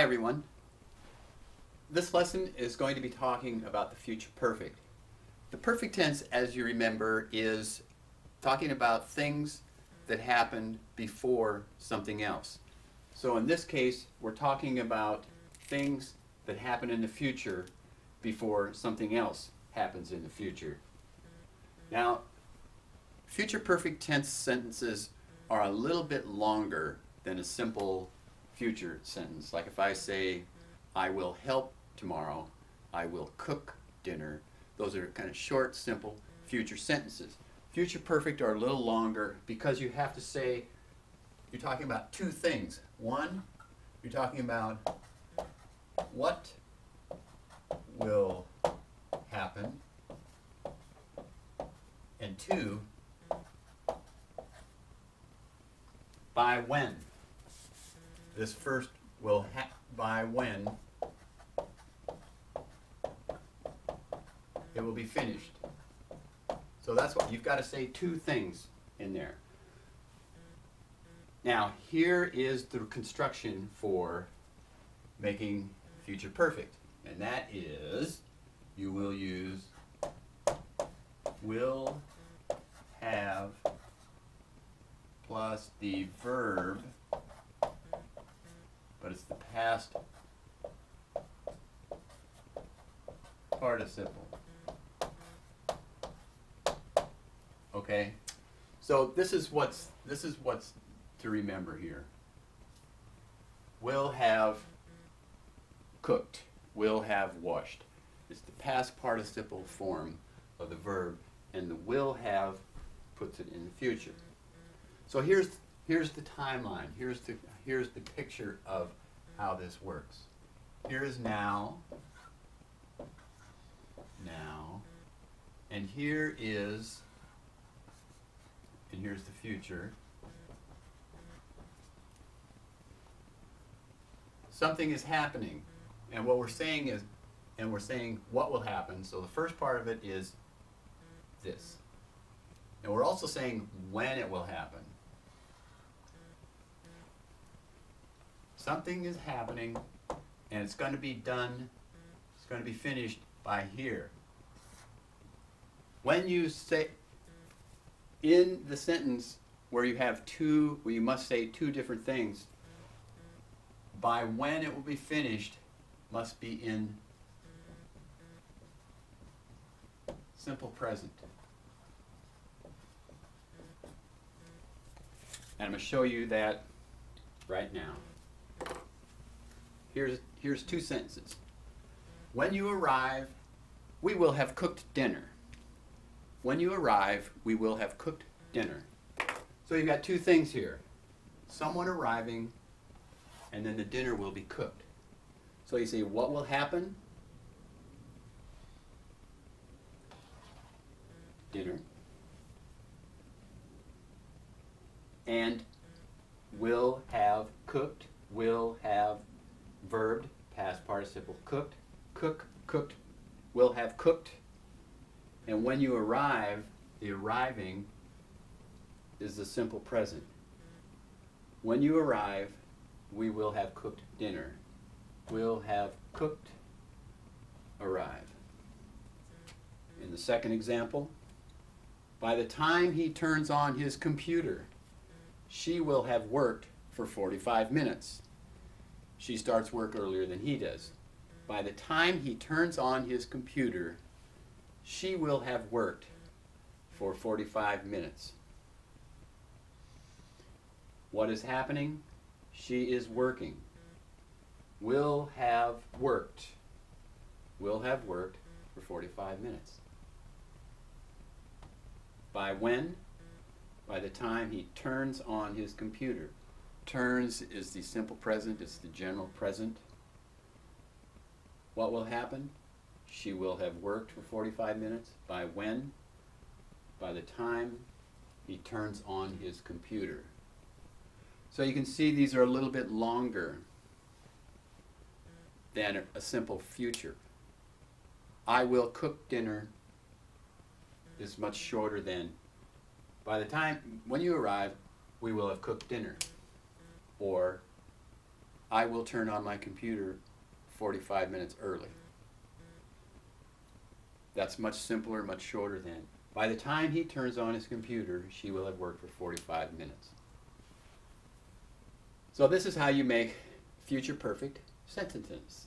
Hi everyone. This lesson is going to be talking about the future perfect. The perfect tense, as you remember, is talking about things that happened before something else. So in this case, we're talking about things that happen in the future before something else happens in the future. Now, future perfect tense sentences are a little bit longer than a simple future sentence. Like if I say, I will help tomorrow, I will cook dinner. Those are kind of short, simple future sentences. Future perfect are a little longer because you have to say, you're talking about two things. One, you're talking about what will happen, and two, by when. This first will by when it will be finished. So that's what you've got to say, two things in there. Now here is the construction for making future perfect, and that is you will use will have plus the verb, but it's the past participle. Okay? So this is what's to remember here. Will have cooked, will have washed. It's the past participle form of the verb, and the will have puts it in the future. So here's the timeline. Here's the picture of how this works. Here is now, and here's the future. Something is happening, and what we're saying is, we're saying what will happen. So the first part of it is this, and we're also saying when it will happen. Something is happening, and it's going to be done, it's going to be finished by here. When you say, in the sentence where you have two, where you must say two different things, by when it will be finished must be in simple present. And I'm going to show you that right now. Here's two sentences. When you arrive, we will have cooked dinner. When you arrive, we will have cooked dinner. So you've got two things here. Someone arriving, and then the dinner will be cooked. So you say, what will happen? Dinner. And will have cooked, will have verbed, past participle cooked, cook, cooked, will have cooked. And when you arrive, the arriving is the simple present. When you arrive, we will have cooked dinner. Will have cooked, arrive. In the second example, by the time he turns on his computer, she will have worked for 45 minutes. She starts work earlier than he does. By the time he turns on his computer, she will have worked for 45 minutes. What is happening? She is working. Will have worked. Will have worked for 45 minutes. By when? By the time he turns on his computer. Turns is the simple present, it's the general present. What will happen? She will have worked for 45 minutes. By when? By the time he turns on his computer. So you can see these are a little bit longer than a simple future. I will cook dinner is much shorter than by the time when you arrive we will have cooked dinner, or I will turn on my computer 45 minutes early. That's much simpler, much shorter than, by the time he turns on his computer, she will have worked for 45 minutes. So this is how you make future perfect sentences.